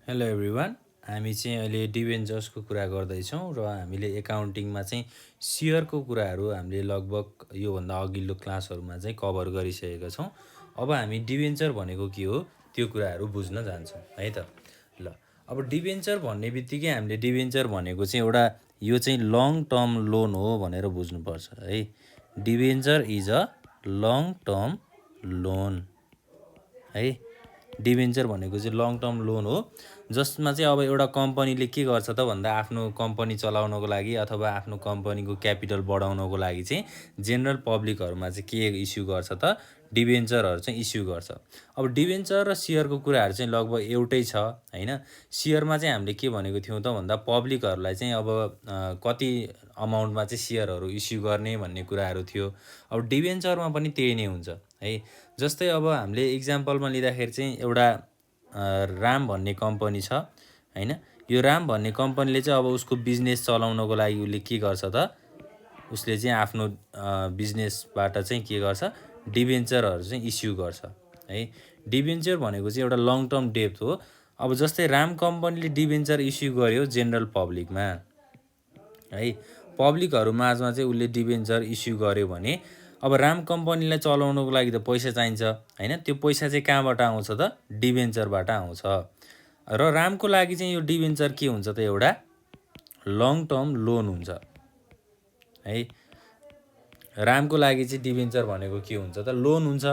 Hello everyone, हामी चाहिँ अहिले डिभेन्चर्सको कुरा गर्दैछौँ र हामीले एकाउन्टिङमा चाहिँ सेयरको कुराहरू हामीले लगभग योभन्दा अघिल्लो क्लासहरूमा चाहिँ कभर गरिसकेका छौँ। अब हामी डिभेन्चर भनेको के हो त्यो कुराहरू बुझ्न जान्छौँ है त। ल अब डिभेन्चर भन्ने बित्तिकै हामीले डिभेन्चर भनेको चाहिँ एउटा यो चाहिँ लङ टर्म लोन हो भनेर बुझ्नुपर्छ है। Debenture is a long term loan है। डिभेन्चर भनेको चाहिँ लङ टर्म लोन हो जसमा चाहिँ अब एउटा कम्पनीले के गर्छ त भन्दा आफ्नो कम्पनी चलाउनको लागि अथवा आफ्नो कम्पनीको क्यापिटल बढाउनको लागि चाहिँ जेनरल पब्लिकहरूमा चाहिँ के इस्यु गर्छ त डिभेन्चरहरू चाहिँ इस्यु गर्छ। अब डिभेन्चर र सेयरको कुराहरू चाहिँ लगभग एउटै छ हैन। सेयरमा चाहिँ हामीले के भनेको थियौँ त भन्दा पब्लिकहरूलाई चाहिँ अब कति अमाउन्टमा चाहिँ सेयरहरू इस्यु गर्ने भन्ने कुराहरू थियो। अब डिभेन्चरमा पनि त्यही नै हुन्छ है। जस्तै अब हामीले इक्जाम्पलमा लिँदाखेरि चाहिँ एउटा राम भन्ने कम्पनी छ हैन। यो राम भन्ने कम्पनीले चाहिँ अब उसको बिजनेस चलाउनको लागि उसले के गर्छ त उसले चाहिँ आफ्नो बिजनेसबाट चाहिँ के गर्छ डिभेन्चरहरू चाहिँ इस्यु गर्छ है। डिभेन्चर भनेको चाहिँ एउटा लङ टर्म डेब्ट हो। अब जस्तै राम कम्पनीले डिभेन्चर इस्यु गर्यो जेनरल पब्लिकमा है। पब्लिकहरू माझमा चाहिँ उसले डिभेन्चर इस्यु गर्यो भने अब राम कम्पनीलाई चलाउनको लागि त पैसा चाहिन्छ हैन। त्यो पैसा चाहिँ कहाँबाट आउँछ त डिभेन्चरबाट आउँछ। र रामको लागि चाहिँ यो डिभेन्चर के हुन्छ त एउटा लङ टर्म लोन हुन्छ है। रामको लागि चाहिँ डिभेन्चर भनेको के हुन्छ त लोन हुन्छ।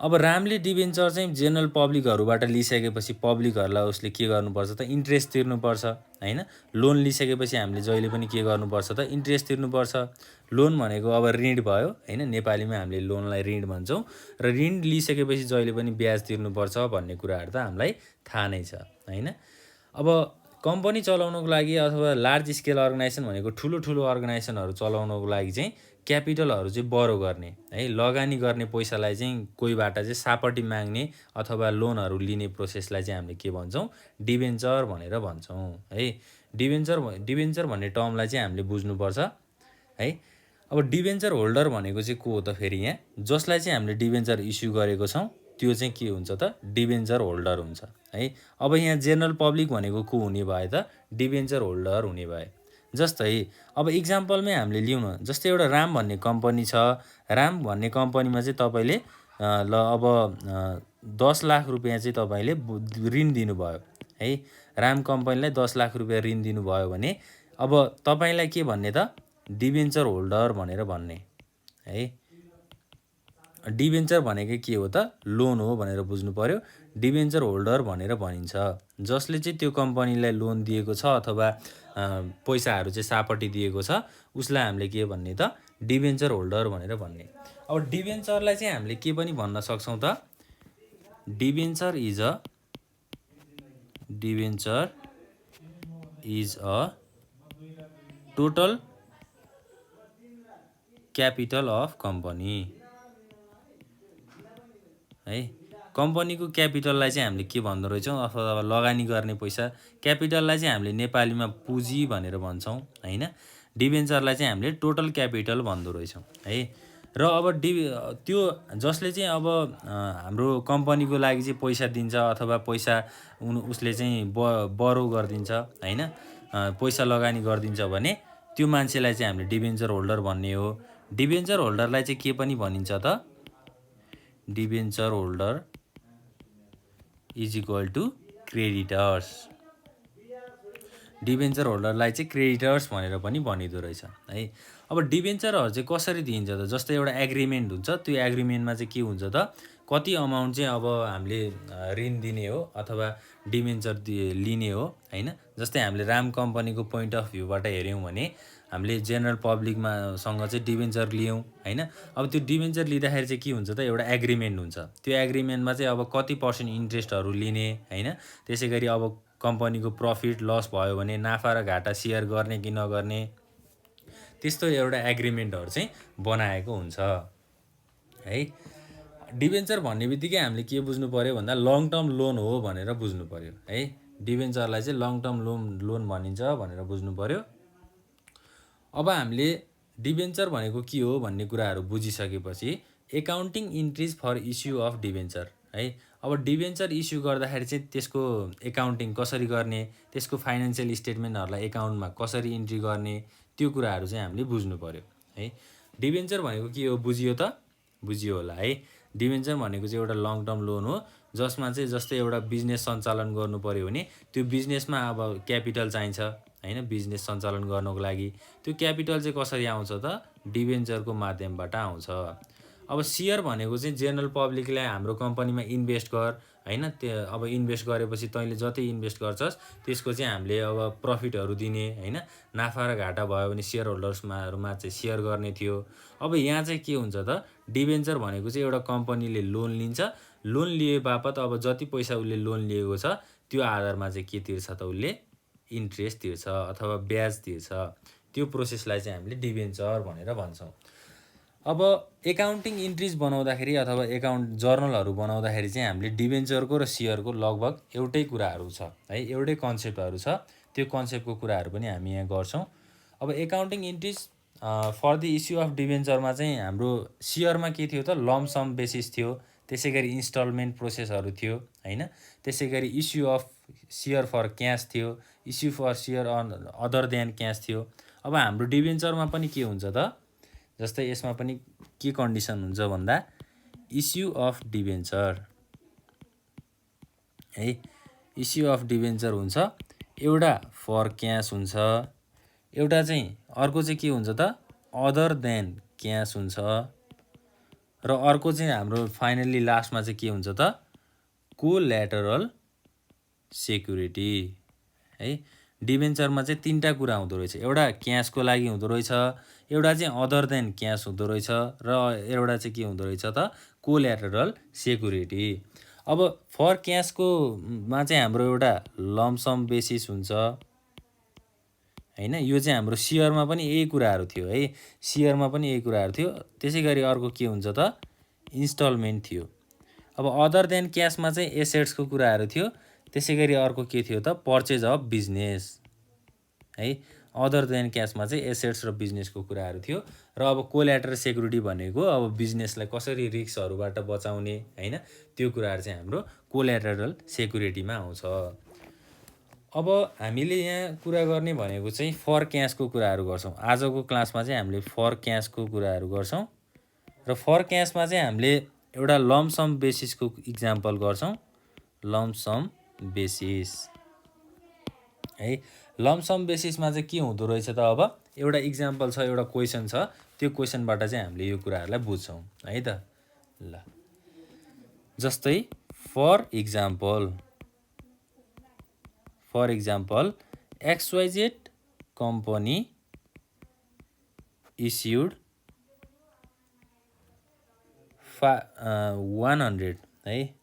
अब रामले डिभेन्चर चाहिँ जेनरल पब्लिकहरूबाट लिइसकेपछि पब्लिकहरूलाई उसले के गर्नुपर्छ त इन्ट्रेस्ट तिर्नुपर्छ हैन। लोन लिइसकेपछि हामीले जहिले पनि के गर्नुपर्छ त इन्ट्रेस्ट तिर्नुपर्छ। लोन भनेको अब ऋण भयो हैन। नेपालीमा हामीले लोनलाई ऋण भन्छौँ र ऋण लिइसकेपछि जहिले पनि ब्याज तिर्नुपर्छ भन्ने कुराहरू त हामीलाई थाहा नै छ हैन। अब कम्पनी चलाउनको लागि अथवा लार्ज स्केल अर्गनाइजेसन भनेको ठुलो ठुलो अर्गनाइजेसनहरू चलाउनको लागि चाहिँ क्यापिटलहरू चाहिँ बरो गर्ने है। लगानी गर्ने पैसालाई चाहिँ कोहीबाट चाहिँ सापट्टि माग्ने अथवा लोनहरू लिने प्रोसेसलाई चाहिँ हामीले के भन्छौँ डिभेन्चर भनेर भन्छौँ है। डिभेन्चर भन्ने टर्मलाई चाहिँ हामीले बुझ्नुपर्छ है। अब डिभेन्चर होल्डर भनेको चाहिँ को हो त फेरि यहाँ जसलाई चाहिँ हामीले डिभेन्चर इस्यु गरेको छौँ त्यो चाहिँ के हुन्छ त डिभेन्चर होल्डर हुन्छ है। अब यहाँ जेनरल पब्लिक भनेको को हुने भयो त डिभेन्चर होल्डर हुने भयो। जस्तै अब इक्जाम्पलमै हामीले लिउँ न। जस्तै एउटा राम भन्ने कम्पनी छ। राम भन्ने कम्पनीमा चाहिँ तपाईँले ल अब 10 लाख रुपियाँ चाहिँ तपाईँले ऋण दिनुभयो है। राम कम्पनीलाई 10 लाख रुपियाँ ऋण दिनुभयो भने अब तपाईँलाई के भन्ने त डिभेन्चर होल्डर भनेर भन्ने है। डिभेन्चर भनेको के हो त लोन हो भनेर बुझ्नु पर्यो। डिभेन्चर होल्डर भनेर भनिन्छ जसले चाहिँ त्यो कम्पनीलाई लोन दिएको छ अथवा पैसाहरू चाहिँ सापट्टि दिएको छ उसलाई हामीले के भन्ने त डिभेन्चर होल्डर भनेर भन्ने। अब डिभेन्चरलाई चाहिँ हामीले के पनि भन्न सक्छौँ त debenture is a total capital of company है। कम्पनीको क्यापिटललाई चाहिँ हामीले के भन्दो रहेछौँ अथवा लगानी गर्ने पैसा क्यापिटललाई चाहिँ हामीले नेपालीमा पुँजी भनेर भन्छौँ हैन। डिभेन्चरलाई चाहिँ हामीले टोटल क्यापिटल भन्दो रहेछौँ है। र अब त्यो जसले चाहिँ अब हाम्रो कम्पनीको लागि चाहिँ पैसा दिन्छ अथवा पैसा उसले चाहिँ बरो गरिदिन्छ हैन। पैसा लगानी गरिदिन्छ भने त्यो मान्छेलाई चाहिँ हामीले डिभेन्चर होल्डर भन्ने हो। डिभेन्चर होल्डरलाई चाहिँ के पनि भनिन्छ त debenture holder is equal to creditors. Debenture होल्डरलाई चाहिँ क्रेडिटर्स भनेर पनि भनिँदो रहेछ है। अब डिभेन्चरहरू चाहिँ कसरी दिइन्छ त जस्तै एउटा एग्रिमेन्ट हुन्छ। त्यो एग्रिमेन्टमा चाहिँ के हुन्छ त कति अमाउन्ट चाहिँ अब हामीले ऋण दिने हो अथवा डिभेन्चर लिने हो हैन। जस्तै हामीले राम कम्पनीको पोइन्ट अफ भ्यूबाट हेऱ्यौँ भने हामीले जेनरल पब्लिकमा सँग चाहिँ डिभेन्चर लियौँ हैन। अब त्यो डिभेन्चर लिँदाखेरि चाहिँ के हुन्छ त एउटा एग्रिमेन्ट हुन्छ। त्यो एग्रिमेन्टमा चाहिँ अब कति % इन्ट्रेस्टहरू लिने हैन। त्यसै गरी अब कम्पनीको प्रफिट लस भयो भने नाफा र घाटा सेयर गर्ने कि नगर्ने त्यस्तो एउटा एग्रिमेन्टहरू चाहिँ बनाएको हुन्छ है। डिभेन्चर भन्ने बित्तिकै हामीले के बुझ्नु पर्यो भन्दा लङ टर्म लोन हो भनेर बुझ्नु पर्यो है। डिभेन्चरलाई चाहिँ लङ टर्म लोन भनिन्छ भनेर बुझ्नु पर्यो। अब हामीले डिभेन्चर भनेको के हो भन्ने कुराहरू बुझिसकेपछि accounting entries for issue of debenture है। अब डिबेन्चर इस्यु गर्दाखेरि चाहिँ त्यसको एकाउन्टिङ कसरी गर्ने, त्यसको फाइनान्सियल स्टेटमेन्टहरूलाई एकाउन्टमा कसरी इन्ट्री गर्ने, त्यो कुराहरू चाहिँ हामीले बुझ्नु पऱ्यो है। डिबेन्चर भनेको के हो बुझियो त? बुझियो होला है। डिबेन्चर भनेको चाहिँ एउटा लङ टर्म लोन हो जसमा चाहिँ जस्तै एउटा बिजनेस सञ्चालन गर्नु पऱ्यो भने त्यो बिजनेसमा अब क्यापिटल चाहिन्छ होइन, बिजनेस सञ्चालन गर्नको लागि। त्यो क्यापिटल चाहिँ कसरी आउँछ त? डिबेन्चरको माध्यमबाट आउँछ। अब सेयर भनेको चाहिँ जेनरल पब्लिकलाई हाम्रो कम्पनीमा इन्भेस्ट गर होइन, त्यो अब इन्भेस्ट गरेपछि तैँले जति इन्भेस्ट गर्छस् त्यसको चाहिँ हामीले अब प्रफिटहरू दिने होइन, नाफा र घाटा भयो भने सेयर होल्डर्समाहरूमा चाहिँ सेयर गर्ने थियो। अब यहाँ चाहिँ के हुन्छ त? डिबेन्चर भनेको चाहिँ एउटा कम्पनीले लोन लिन्छ, लोन लिए बापत अब जति पैसा उसले लोन लिएको छ त्यो आधारमा चाहिँ के तिर्छ त? उसले इन्ट्रेस्ट तिर्छ अथवा ब्याज तिर्छ। त्यो प्रोसेसलाई चाहिँ हामीले डिबेन्चर भनेर भन्छौँ। अब एकाउन्टिङ इन्ट्रिज बनाउँदाखेरि अथवा एकाउन्ट जर्नलहरू बनाउँदाखेरि चाहिँ हामीले डिबेन्चरको र सेयरको लगभग एउटै कुराहरू छ है, एउटै कन्सेप्टहरू छ। त्यो कन्सेप्टको कुराहरू पनि हामी यहाँ गर्छौँ। अब accounting entries for the issue of डिबेन्चरमा चाहिँ हाम्रो सेयरमा के थियो त? लमसम बेसिस थियो, त्यसै गरी इन्स्टलमेन्ट प्रोसेसहरू थियो होइन, त्यसै गरी issue of share for cash थियो, issue for share other than cash थियो। अब हाम्रो डिबेन्चरमा पनि के हुन्छ त? जस्तै यसमा पनि के कन्डिसन हुन्छ भन्दा इस्यु अफ डिबेन्चर है, इस्यु अफ डिबेन्चर हुन्छ, एउटा फर क्यास हुन्छ, एउटा चाहिँ अर्को चाहिँ के हुन्छ त? अदर देन क्यास हुन्छ, र अर्को चाहिँ हाम्रो फाइनल्ली लास्टमा चाहिँ के हुन्छ त? कोल्याटरल सेक्युरिटी है। डिबेन्चरमा चाहिँ तिनवटा कुरा हुँदो रहेछ, एउटा क्यासको लागि हुँदो रहेछ, एउटा चाहिँ अदर देन क्यास हुँदो रहेछ, र एउटा चाहिँ के हुँदो रहेछ त? कोल्याटरल सेक्युरिटी। अब फर क्यासको मा चाहिँ हाम्रो एउटा लमसम बेसिस हुन्छ होइन, यो चाहिँ हाम्रो सेयरमा पनि यही कुराहरू थियो है, सेयरमा पनि यही कुराहरू थियो। त्यसै गरी अर्को के हुन्छ त? इन्स्टलमेन्ट थियो। अब अदर देन क्यासमा चाहिँ एसेट्सको कुराहरू थियो, त्यसै गरी अर्को के थियो त? पर्चेज अफ बिजनेस है। अदर देन क्यासमा चाहिँ एसेट्स र बिजनेसको कुराहरू थियो। र अब कोल्याटरल सेक्युरिटी भनेको अब बिजनेसलाई कसरी रिस्कहरूबाट बचाउने होइन, त्यो कुराहरू चाहिँ हाम्रो कोल्याटरल सेक्युरिटीमा आउँछ। अब हामीले यहाँ कुरा गर्ने भनेको चाहिँ फर क्यासको कुराहरू गर्छौँ। आजको क्लासमा चाहिँ हामीले फर क्यासको कुराहरू गर्छौँ, र फर क्यासमा चाहिँ हामीले एउटा लमसम बेसिसको इक्जाम्पल गर्छौँ। लमसम बेसिस है, लमसम बेसिसमा चाहिँ के हुँदो रहेछ त? अब एउटा इक्जाम्पल छ, एउटा क्वेसन छ, त्यो क्वेसनबाट चाहिँ हामीले यो कुराहरूलाई बुझ्छौँ है त। ल जस्तै for example XYZ company issued 100 है,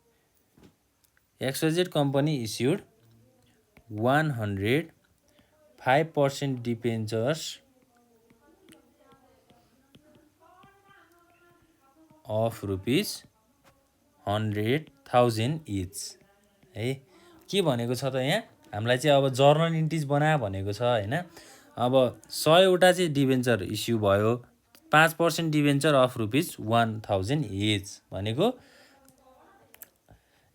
XYZ company issued 100 5% debentures of ₹100,000 each है। के भनेको छ त यहाँ? हामीलाई चाहिँ अब जर्नल इन्ट्रिज बना भनेको छ होइन। अब 100वटा चाहिँ डिबेन्चर इस्यु भयो, 5% डिबेन्चर अफ ₹1000 इच भनेको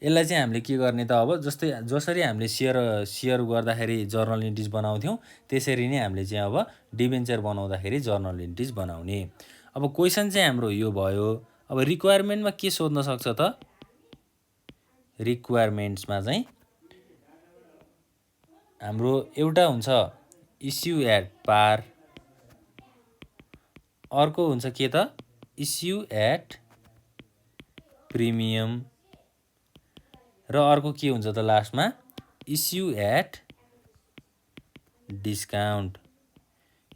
यसलाई चाहिँ हामीले के गर्ने त? अब जसरी हामीले सेयर गर्दाखेरि जर्नल इन्ट्रिज बनाउँथ्यौँ त्यसरी नै हामीले चाहिँ अब डिबेन्चर बनाउँदाखेरि जर्नल इन्ट्रिज बनाउने। अब क्वेसन चाहिँ हाम्रो यो भयो। अब रिक्वायरमेन्टमा के सोध्न सक्छ त? रिक्वायरमेन्ट्समा चाहिँ हाम्रो एउटा हुन्छ इस्यु एट पार, अर्को हुन्छ के त? इस्यु एट प्रिमियम, र अर्को के हुन्छ त लास्टमा? Issue at discount.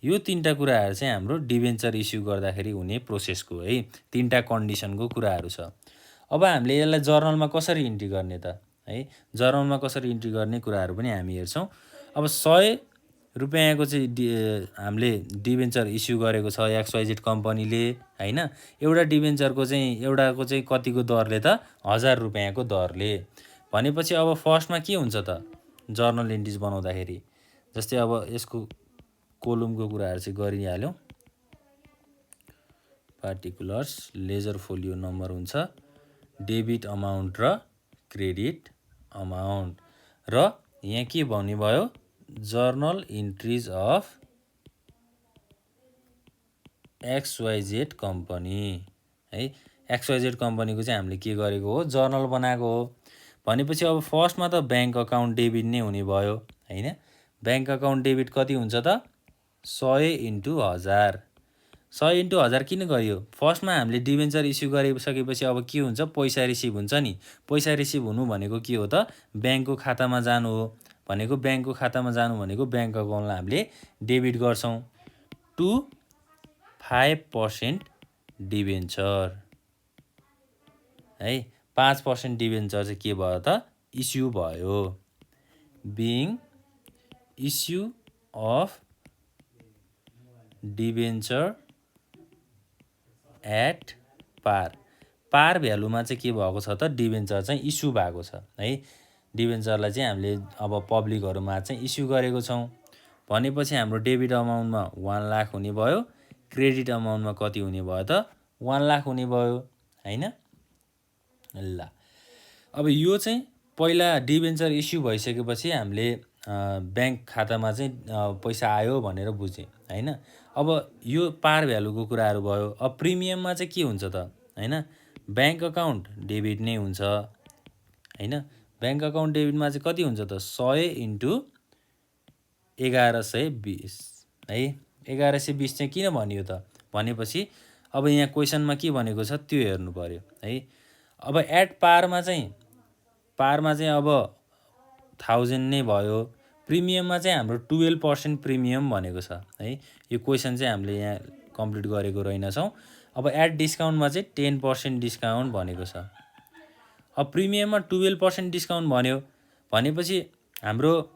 यो तिनवटा कुराहरू चाहिँ हाम्रो डिबेन्चर इस्यु गर्दाखेरि हुने प्रोसेसको है, तिनवटा कन्डिसनको कुराहरू छ। अब हामीले यसलाई जर्नलमा कसरी इन्ट्री गर्ने त है? जर्नलमा कसरी इन्ट्री गर्ने कुराहरू पनि हामी हेर्छौँ। अब 100 रुपियाँको चाहिँ हामीले डिबेन्चर इस्यु गरेको छ XYZ कम्पनीले होइन। एउटा डिबेन्चरको चाहिँ एउटाको चाहिँ कतिको दरले त? 1000 रुपियाँको दरले। भनेपछि अब फर्स्टमा के हुन्छ त? जर्नल इन्ट्रिज बनाउँदाखेरि जस्तै अब यसको कोलमको कुराहरू चाहिँ गरिहाल्यौँ। पार्टिकुलर्स, लेजर फोलियो नम्बर हुन्छ, डेबिट अमाउन्ट र क्रेडिट अमाउन्ट र यहाँ के भन्ने भयो जर्नल इन्ट्रिज अफ XYZ कम्पनी है। XYZ कम्पनीको चाहिँ हामीले के गरेको हो जर्नल बनाएको हो भनेपछि अब फर्स्टमा त ब्याङ्क अकाउन्ट डेबिट नै हुने भयो हैन। ब्याङ्क अकाउन्ट डेबिट कति हुन्छ त 100 × 1000 100 × 1000 किन गरियो फर्स्टमा हामीले डिभेन्चर इस्यु गरिसकेपछि अब के हुन्छ पैसा रिसिभ हुन्छ नि। पैसा रिसिभ हुनु भनेको के हो त ब्याङ्कको खातामा जानु हो भनेको ब्याङ्कको खातामा जानु भनेको ब्याङ्क अकाउन्टलाई हामीले डेबिट गर्छौँ टु 5% डिभेन्चर है। 5% डिभेन्चर चाहिँ के भयो त इस्यु भयो being issue of debenture at par भ्यालुमा चाहिँ के भएको छ त डिभेन्चर चाहिँ इस्यु भएको छ है। डिभेन्चरलाई चाहिँ हामीले अब पब्लिकहरुमा चाहिँ इस्यु गरेको छौँ भनेपछि हाम्रो डेबिट अमाउन्टमा 1 लाख हुने भयो क्रेडिट अमाउन्टमा कति हुने भयो त 1 लाख हुने भयो हैन। ल अब यो चाहिँ पहिला डिभेन्चर इस्यु भइसकेपछि हामीले ब्याङ्क खातामा चाहिँ पैसा आयो भनेर बुझे हैन। अब यो पार भ्यालुको कुराहरू भयो। अब प्रिमियममा चाहिँ के हुन्छ त हैन ब्याङ्क अकाउन्ट डेबिट नै हुन्छ हैन। ब्याङ्क अकाउन्ट डेबिटमा चाहिँ कति हुन्छ त 100 × 1120 है। 1120 चाहिँ किन भनियो त भनेपछि अब यहाँ क्वेसनमा के भनेको छ त्यो हेर्नु पर्यो है। अब एट पारमा चाहिँ अब 1000 नै भयो। प्रिमियममा चाहिँ हाम्रो 12% प्रिमियम भनेको छ है। यो क्वेसन चाहिँ हामीले यहाँ कम्प्लिट गरेको रहेनछौँ। अब एट डिस्काउन्टमा चाहिँ 10% डिस्काउन्ट भनेको छ। अब प्रिमियममा 12% डिस्काउन्ट भन्यो भनेपछि हाम्रो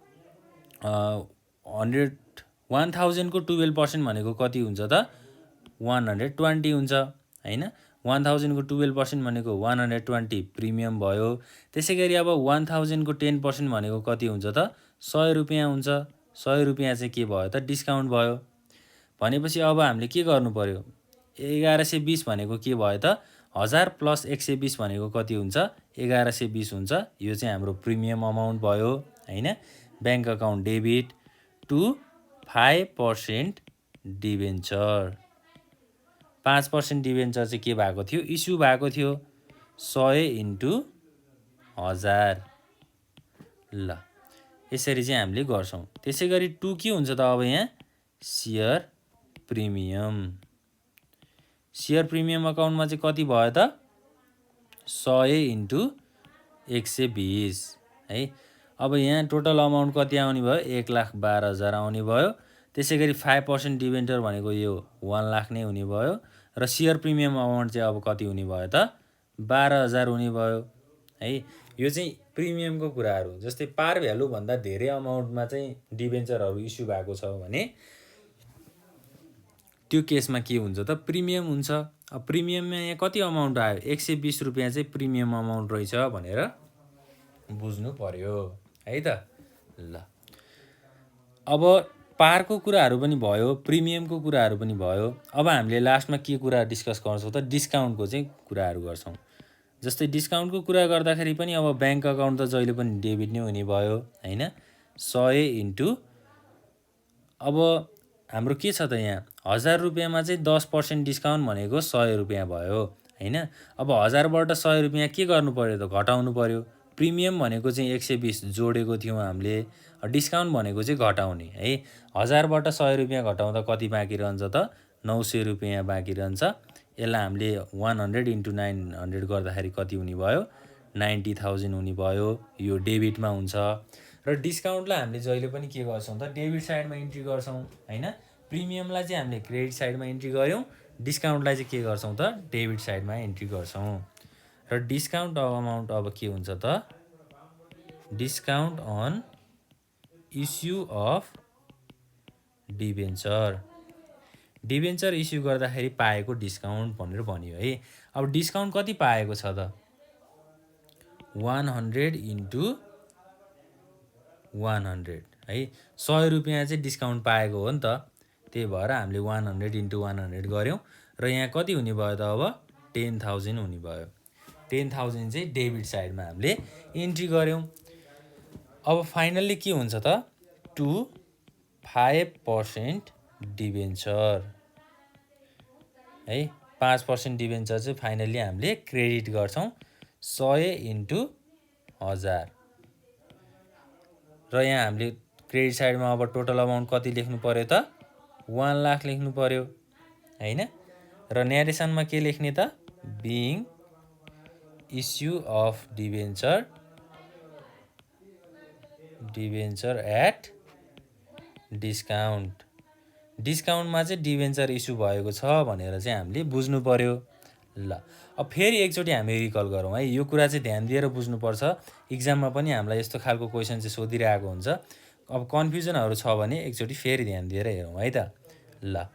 1000 को 12% भनेको कति हुन्छ त 120 हुन्छ हैन। 1000 को 12% भनेको 120 प्रिमियम भयो। त्यसैगरी अब 1000 को 10% भनेको कति हुन्छ त 100 रुपैयाँ हुन्छ। 100 रुपैयाँ चाहिँ के भयो त डिस्काउन्ट भयो भनेपछि अब हामीले के गर्नु पर्यो 1120 भनेको के भयो त 1000 + 120 भनेको कति हुन्छ 1120 हुन्छ। यो चाहिँ हाम्रो प्रिमियम अमाउन्ट भयो हैन। Bank account debit to 5% debenture 5% debenture चाहिँ के भएको थियो इस्यु भएको थियो 100 × 1000 ल यसरी चाहिँ हामीले गर्छौँ। त्यसैगरी 2 के हुन्छ त अब यहाँ शेयर प्रिमियम अकाउन्टमा चाहिँ कति भयो त 100 × 120 है। अब यहाँ टोटल अमाउन्ट कति आउने भयो 1,12,000 आउने भयो। त्यसैगरी 5% डिभेन्चर भनेको यो 1 लाख नै हुने भयो र शेयर प्रिमियम अमाउन्ट चाहिँ अब कति हुने भयो त 12,000 हुने भयो है। यो चाहिँ प्रिमियमको कुराहरू जस्तै पार भ्यालु भन्दा धेरै अमाउन्टमा चाहिँ डिभेन्चरहरू इस्यु भएको छ भने त्यो केसमा के हुन्छ त प्रिमियम हुन्छ। अब प्रिमियममा यहाँ कति अमाउन्ट आयो 120 रुपैयाँ चाहिँ प्रिमियम अमाउन्ट रहेछ भनेर बुझ्नु पर्यो है त। ल अब पारको कुराहरू पनि भयो प्रिमियमको कुराहरू पनि भयो। अब हामीले लास्टमा के कुरा डिस्कस गर्छौँ त डिस्काउन्टको चाहिँ कुराहरू गर्छौँ। जस्तै डिस्काउन्टको कुरा गर्दाखेरि पनि अब ब्याङ्क अकाउन्ट त जहिले पनि डेबिट नै हुने भयो हैन। 100 × अब हाम्रो के छ त यहाँ 1000 रुपैयाँमा चाहिँ 10% डिस्काउन्ट भनेको 100 रुपैयाँ भयो हैन। अब 1000 बाट 100 रुपैयाँ के गर्नु पर्यो त घटाउनु पर्यो। प्रिमियम भनेको चाहिँ 120 जोडेको थियौँ हामीले डिस्काउन्ट भनेको चाहिँ घटाउने है। 1000 बाट 100 रुपैयाँ घटाउँदा कति बाँकी रहन्छ त 900 रुपैयाँ बाँकी रहन्छ। यसलाई हामीले 100 × 900 गर्दाखेरि कति हुने भयो 90,000 हुने भयो। यो डेबिटमा हुन्छ र डिस्काउन्टलाई हामीले जहिले पनि के गर्छौँ त डेबिट साइडमा इन्ट्री गर्छौँ हैन। प्रिमियमलाई चाहिँ हामीले क्रेडिट साइडमा इन्ट्री गर्यौँ डिस्काउन्टलाई चाहिँ के गर्छौँ त डेबिट साइडमा इन्ट्री गर्छौँ। र डिस्काउन्ट अमाउन्ट अब के हुन्छ त discount on issue of debenture issue गर्दाखेरि पाएको डिस्काउन्ट भनेर भनियो है। अब डिस्काउन्ट कति पाएको छ त 100 × 100 है। 100 रुपैयाँ चाहिँ डिस्काउन्ट पाएको हो नि त त्यही भएर हामीले 100 × 100 गऱ्यौँ र यहाँ कति हुने भयो त अब 10,000 हुने भयो। 10,000 चाहिँ डेबिट साइडमा हामीले इन्ट्री गऱ्यौँ। अब फाइनल्ली के हुन्छ त 5% डिबेन्चर है 5% डिबेन्चर चाहिँ फाइनल्ली हामीले क्रेडिट गर्छौँ 100 इन्टु 1000 र यहाँ हामीले क्रेडिट साइडमा अब टोटल अमाउन्ट कति लेख्नु पर्यो त 1 लाख लेख्नु पर्यो हैन र न्यारेसनमा के लेख्ने त being issue of debenture at डिस्काउन्टमा चाहिँ डिबेन्चर इस्यु भएको छ भनेर चाहिँ हामीले बुझ्नु पर्यो। ल अब फेरि एकचोटि हामी रिकल गरौँ है, यो कुरा चाहिँ ध्यान दिएर बुझ्नुपर्छ। इक्जाममा पनि हामीलाई यस्तो खालको क्वेसन चाहिँ सोधिरहेको हुन्छ। अब कन्फ्युजनहरू छ भने एकचोटि फेरि ध्यान दिएर हेरौँ है त। ल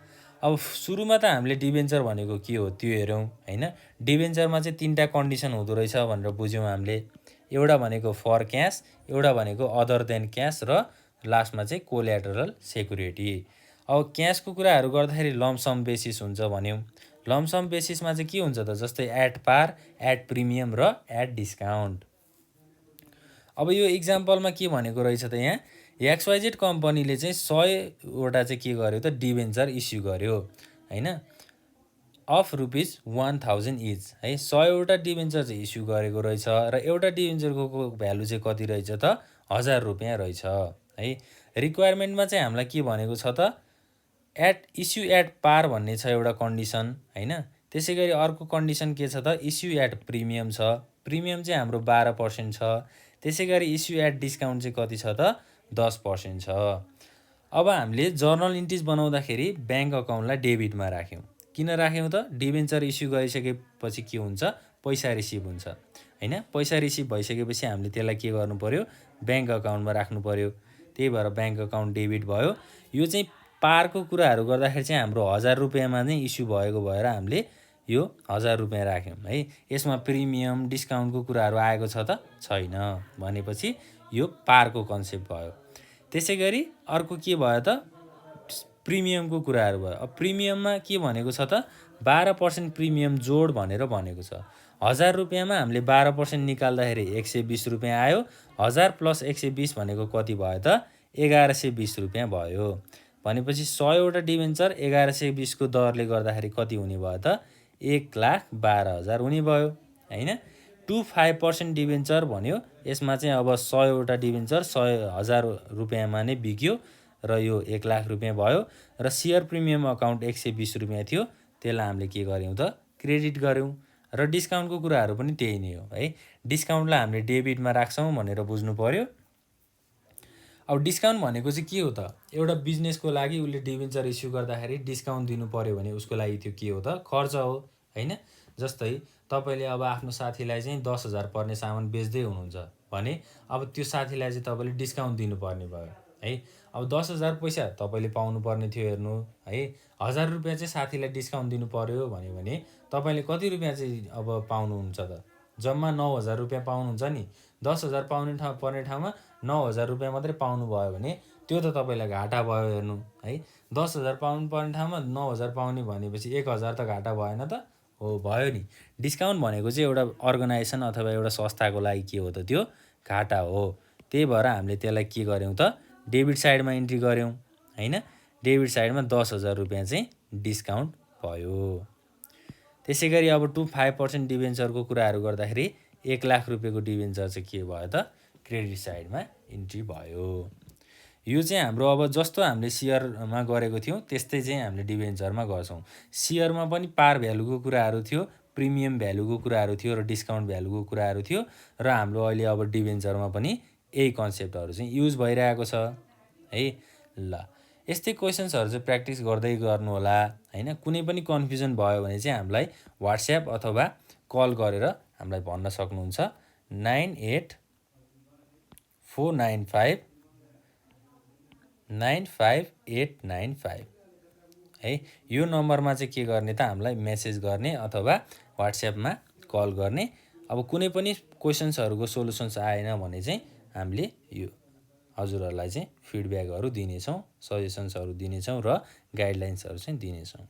अब सुरुमा त हामीले डिबेन्चर भनेको के हो त्यो हेरौँ हैन। डिबेन्चरमा चाहिँ 3टा कन्डिसन हुँदो रहेछ भनेर बुझ्यौँ हामीले। एउटा भनेको फर क्यास, एउटा भनेको अदर देन क्यास र लास्टमा चाहिँ कोल्याटरल सेक्युरिटी। अब क्यासको कुराहरू गर्दाखेरि लमसम बेसिस हुन्छ भन्यौँ। लमसम बेसिसमा चाहिँ के हुन्छ त जस्तै एट पार, एट प्रिमियम र एट डिस्काउन्ट। अब यो इक्जाम्पलमा के भनेको रहेछ त यहाँ XYZ कम्पनीले चाहिँ 100 वटा चाहिँ के गर्यो त डिबेन्चर इस्यु गर्यो हैन अफ ₹1000 इच है 100 वटा डिबेन्चर चाहिँ इस्यु गरेको रहेछ र एउटा डिबेन्चरको भ्यालु चाहिँ कति रहेछ त ₹1000 रहेछ है। रिक्वायरमेन्टमा चाहिँ हामीलाई के भनेको छ त इस्यु एट पार भन्ने छ एउटा कन्डिसन हैन। त्यसै गरी अर्को कन्डिसन के छ त इस्यु एट प्रिमियम छ, प्रिमियम चाहिँ हाम्रो 12% छ। त्यसै गरी इस्यु एट डिस्काउन्ट चाहिँ कति छ त 10% छ। अब हामीले जर्नल इन्ट्रिज बनाउँदाखेरि ब्याङ्क अकाउन्टलाई डेबिटमा राख्यौँ। किन राख्यौँ त डिबेन्चर इस्यु गरिसकेपछि के हुन्छ पैसा रिसिभ हुन्छ हैन। पैसा रिसिभ भइसकेपछि हामीले त्यसलाई के गर्नु पर्यो ब्याङ्क अकाउन्टमा राख्नु पर्यो। त्यही भएर ब्याङ्क अकाउन्ट डेबिट भयो। यो चाहिँ पारको कुराहरू गर्दाखेरि चाहिँ हाम्रो ₹1000 नै इस्यु भएको भएर हामीले यो ₹1000 राख्यौँ है। यसमा प्रिमियम डिस्काउन्टको कुराहरू आएको छ त छैन भनेपछि यो पारको कन्सेप्ट भयो। त्यसै गरी अर्को के भयो त प्रिमियमको कुराहरू भयो। अब प्रिमियममा के भनेको छ त 12% प्रिमियम जोड भनेर भनेको छ। ₹1000 मा हामीले 12% निकाल्दाखेरि ₹120 आयो। 1000 + 120 भनेको कति भयो त ₹1120 भयो। भनेपछि 100 वटा डिबेन्चर 1120 को दरले गर्दाखेरि कति हुने भयो त 1,12,000 हुने भयो हैन। 5% डिबेन्चर भन्यो। यसमा चाहिँ अब 100 वटा डिबेन्चर ₹100,000 मा नै बिक्यो र यो ₹1,00,000 भयो र सेयर प्रिमियम अकाउन्ट ₹120 थियो। त्यसलाई हामीले के गर्यौँ त क्रेडिट गर्यौँ र डिस्काउन्टको कुराहरू पनि त्यही नै हो है। डिस्काउन्टलाई हामीले डेबिटमा राख्छौँ भनेर बुझ्नु पर्यो। अब डिस्काउन्ट भनेको चाहिँ के हो त एउटा बिजनेसको लागि उसले डिबेन्चर इस्यु गर्दाखेरि डिस्काउन्ट दिनु पर्यो भने उसको लागि त्यो के हो त खर्च हो हैन। जस्तै तपाईले अब आफ्नो साथीलाई चाहिँ 10,000 पर्ने सामान बेच्दै हुनुहुन्छ भने अब त्यो साथीलाई चाहिँ तपाईले डिस्काउन्ट दिनुपर्ने भयो है। अब 10,000 पैसा तपाईले पाउनु पर्ने थियो हेर्नु है। ₹1000 चाहिँ साथीलाई डिस्काउन्ट दिनु पर्यो भन्यो भने तपाईले कति रुपियाँ चाहिँ अब पाउनुहुन्छ त जम्मा ₹9,000 पाउनुहुन्छ नि। 10,000 पर्ने ठाउँमा ₹9,000 मात्रै पाउनु भयो भने त्यो त तपाईलाई घाटा भयो हेर्नु है। 10,000 पाउनु पर्ने ठाउँमा 9,000 पाउने भनेपछि 1,000 त घाटा भएन त हो भयो नि। डिस्काउन्ट भनेको चाहिँ एउटा अर्गनाइजेसन अथवा एउटा संस्थाको लागि के हो त त्यो घाटा हो। त्यही भएर हामीले त्यसलाई के गर्यौँ त डेबिट साइडमा इन्ट्री गर्यौँ हैन। डेबिट साइडमा ₹10,000 चाहिँ डिस्काउन्ट भयो। त्यसै गरी अब 5% डिबेन्चरको कुराहरू गर्दाखेरि ₹1,00,000 को डिबेन्चर चाहिँ के भयो त क्रेडिट साइडमा इन्ट्री भयो। यो चाहिँ हाम्रो अब जस्तो हामीले सेयरमा गरेको थियौँ त्यस्तै चाहिँ हामीले डिबेन्चरमा गर्छौँ। सेयरमा पनि पार भ्यालुको कुराहरू थियो, प्रिमियम भ्यालुको कुराहरू थियो र डिस्काउन्ट भ्यालुको कुराहरू थियो र हाम्रो अहिले अब डिबेन्चरमा पनि यही कन्सेप्टहरू चाहिँ युज भइरहेको छ है। ल यस्तै क्वेसन्सहरू चाहिँ प्र्याक्टिस गर्दै गर्नु होला हैन। कुनै पनि कन्फ्युजन भयो भने चाहिँ हामीलाई WhatsApp अथवा कल गरेर हामीलाई भन्न सक्नुहुन्छ 9844959895 है। यो नम्बरमा चाहिँ के गर्ने त हामीलाई मेसेज गर्ने अथवा WhatsAppमा कल गर्ने। अब कुनै पनि क्वेसन्सहरूको सोलुसन्स आएन भने चाहिँ हामीले यो हजुरहरूलाई चाहिँ फिडब्याकहरू दिनेछौँ, सजेसन्सहरू दिनेछौँ र गाइडलाइन्सहरू चाहिँ दिनेछौँ।